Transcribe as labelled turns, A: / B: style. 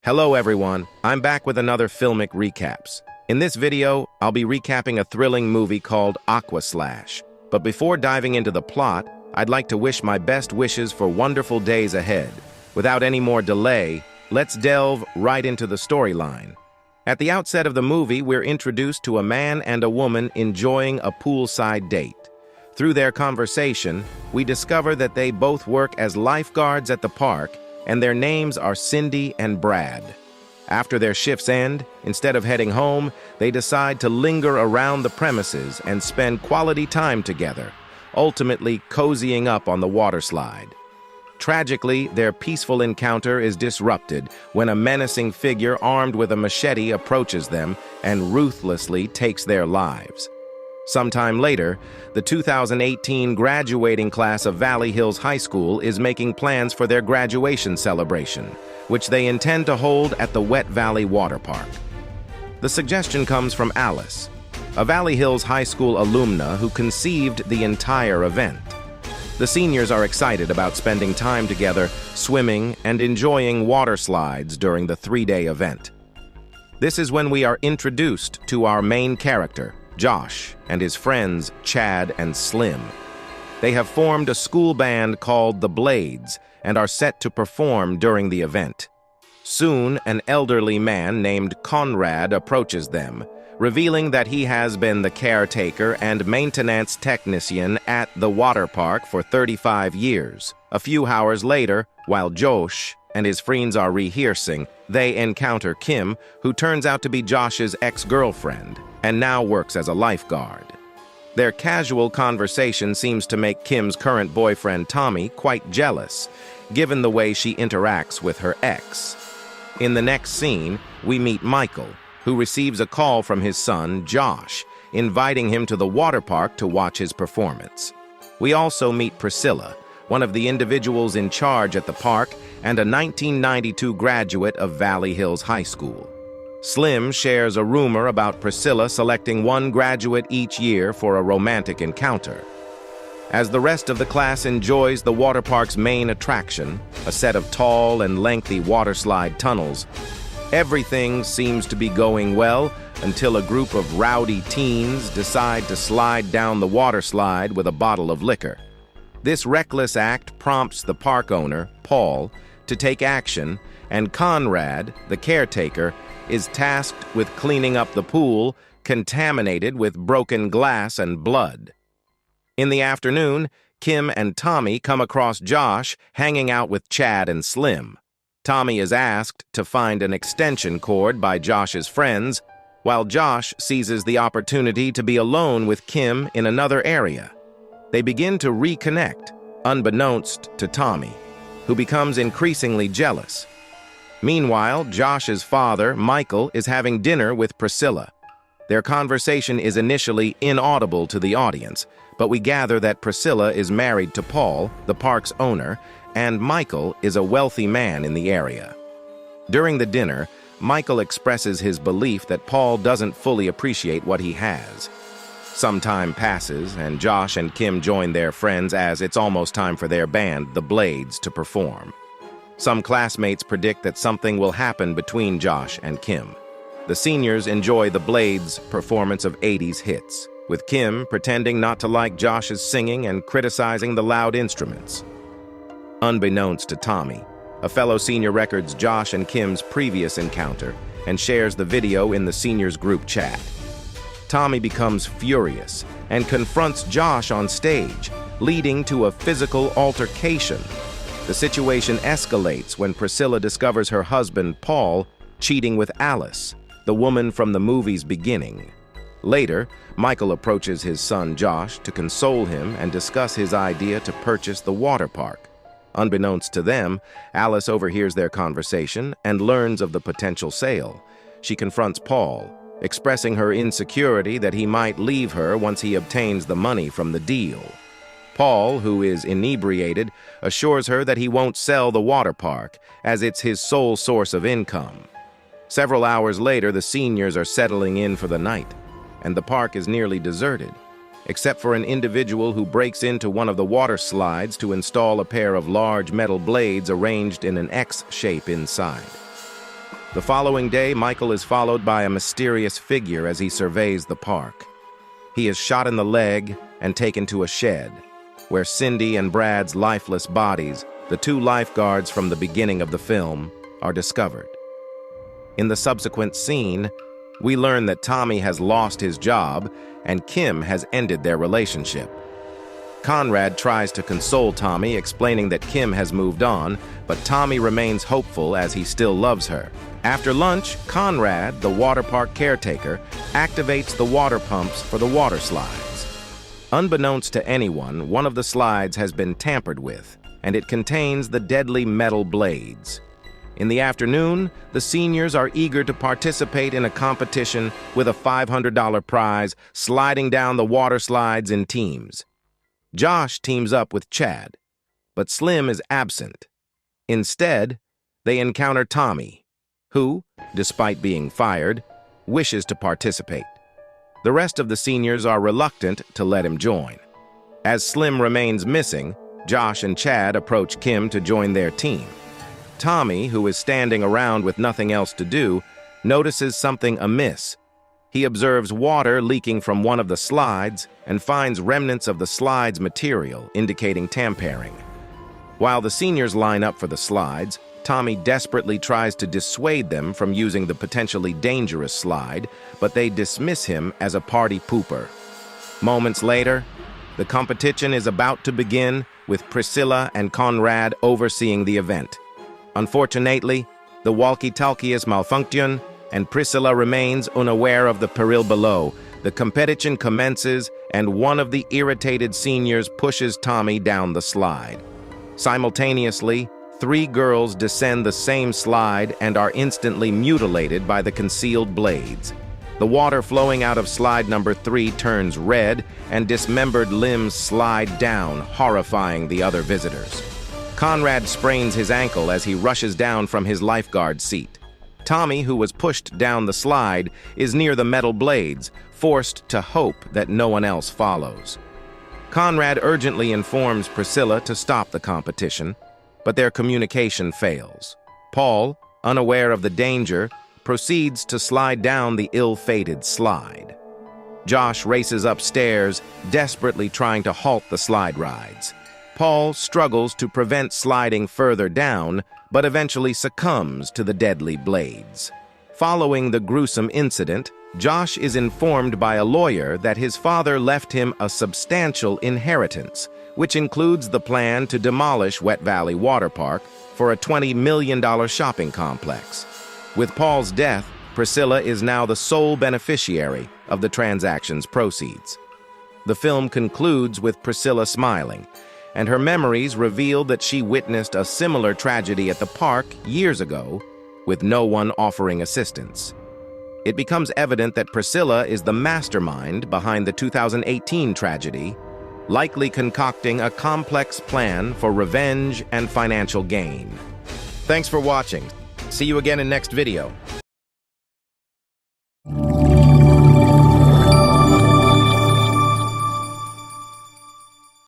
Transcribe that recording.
A: Hello everyone, I'm back with another Filmic Recaps. In this video, I'll be recapping a thrilling movie called Aquaslash. But before diving into the plot, I'd like to wish my best wishes for wonderful days ahead. Without any more delay, let's delve right into the storyline. At the outset of the movie, we're introduced to a man and a woman enjoying a poolside date. Through their conversation, we discover that they both work as lifeguards at the park, and their names are Cindy and Brad. After their shifts end, instead of heading home, they decide to linger around the premises and spend quality time together, ultimately cozying up on the water slide. Tragically, their peaceful encounter is disrupted when a menacing figure armed with a machete approaches them and ruthlessly takes their lives. Sometime later, the 2018 graduating class of Valley Hills High School is making plans for their graduation celebration, which they intend to hold at the Wet Valley Water Park. The suggestion comes from Alice, a Valley Hills High School alumna who conceived the entire event. The seniors are excited about spending time together, swimming, and enjoying water slides during the three-day event. This is when we are introduced to our main character, Josh, and his friends Chad and Slim. They have formed a school band called the Blades and are set to perform during the event. Soon, an elderly man named Conrad approaches them, revealing that he has been the caretaker and maintenance technician at the water park for 35 years. A few hours later, while Josh and his friends are rehearsing, they encounter Kim, who turns out to be Josh's ex-girlfriend and now works as a lifeguard. Their casual conversation seems to make Kim's current boyfriend Tommy quite jealous, given the way she interacts with her ex. In the next scene, we meet Michael, who receives a call from his son, Josh, inviting him to the water park to watch his performance. We also meet Priscilla, one of the individuals in charge at the park and a 1992 graduate of Valley Hills High School. Slim shares a rumor about Priscilla selecting one graduate each year for a romantic encounter. As the rest of the class enjoys the water park's main attraction, a set of tall and lengthy water slide tunnels, everything seems to be going well until a group of rowdy teens decide to slide down the water slide with a bottle of liquor. This reckless act prompts the park owner, Paul, to take action, and Conrad, the caretaker, is tasked with cleaning up the pool, contaminated with broken glass and blood. In the afternoon, Kim and Tommy come across Josh hanging out with Chad and Slim. Tommy is asked to find an extension cord by Josh's friends, while Josh seizes the opportunity to be alone with Kim in another area. They begin to reconnect, unbeknownst to Tommy, who becomes increasingly jealous. Meanwhile, Josh's father, Michael, is having dinner with Priscilla. Their conversation is initially inaudible to the audience, but we gather that Priscilla is married to Paul, the park's owner, and Michael is a wealthy man in the area. During the dinner, Michael expresses his belief that Paul doesn't fully appreciate what he has. Some time passes, and Josh and Kim join their friends as it's almost time for their band, the Blades, to perform. Some classmates predict that something will happen between Josh and Kim. The seniors enjoy the Blades' performance of 80s hits, with Kim pretending not to like Josh's singing and criticizing the loud instruments. Unbeknownst to Tommy, a fellow senior records Josh and Kim's previous encounter and shares the video in the seniors' group chat. Tommy becomes furious and confronts Josh on stage, leading to a physical altercation. The situation escalates when Priscilla discovers her husband, Paul, cheating with Alice, the woman from the movie's beginning. Later, Michael approaches his son, Josh, to console him and discuss his idea to purchase the water park. Unbeknownst to them, Alice overhears their conversation and learns of the potential sale. She confronts Paul, expressing her insecurity that he might leave her once he obtains the money from the deal. Paul, who is inebriated, assures her that he won't sell the water park, as it's his sole source of income. Several hours later, the seniors are settling in for the night, and the park is nearly deserted, except for an individual who breaks into one of the water slides to install a pair of large metal blades arranged in an X shape inside. The following day, Michael is followed by a mysterious figure as he surveys the park. He is shot in the leg and taken to a shed, where Cindy and Brad's lifeless bodies, the two lifeguards from the beginning of the film, are discovered. In the subsequent scene, we learn that Tommy has lost his job and Kim has ended their relationship. Conrad tries to console Tommy, explaining that Kim has moved on, but Tommy remains hopeful as he still loves her. After lunch, Conrad, the water park caretaker, activates the water pumps for the water slides. Unbeknownst to anyone, one of the slides has been tampered with, and it contains the deadly metal blades. In the afternoon, the seniors are eager to participate in a competition with a $500 prize, sliding down the water slides in teams. Josh teams up with Chad, but Slim is absent. Instead, they encounter Tommy, who, despite being fired, wishes to participate. The rest of the seniors are reluctant to let him join. As Slim remains missing, Josh and Chad approach Kim to join their team. Tommy, who is standing around with nothing else to do, notices something amiss. He observes water leaking from one of the slides and finds remnants of the slide's material, indicating tampering. While the seniors line up for the slides, Tommy desperately tries to dissuade them from using the potentially dangerous slide, but they dismiss him as a party pooper. Moments later, the competition is about to begin, with Priscilla and Conrad overseeing the event. Unfortunately, the walkie-talkie is malfunction, and Priscilla remains unaware of the peril below. The competition commences, and one of the irritated seniors pushes Tommy down the slide. Simultaneously, 3 girls descend the same slide and are instantly mutilated by the concealed blades. The water flowing out of slide number 3 turns red, and dismembered limbs slide down, horrifying the other visitors. Conrad sprains his ankle as he rushes down from his lifeguard seat. Tommy, who was pushed down the slide, is near the metal blades, forced to hope that no one else follows. Conrad urgently informs Priscilla to stop the competition, but their communication fails. Paul, unaware of the danger, proceeds to slide down the ill-fated slide. Josh races upstairs, desperately trying to halt the slide rides. Paul struggles to prevent sliding further down, but eventually succumbs to the deadly blades. Following the gruesome incident, Josh is informed by a lawyer that his father left him a substantial inheritance, which includes the plan to demolish Wet Valley Water Park for a $20 million shopping complex. With Paul's death, Priscilla is now the sole beneficiary of the transaction's proceeds. The film concludes with Priscilla smiling, and her memories reveal that she witnessed a similar tragedy at the park years ago, with no one offering assistance. It becomes evident that Priscilla is the mastermind behind the 2018 tragedy, likely concocting a complex plan for revenge and financial gain. Thanks for watching. See you again in next video.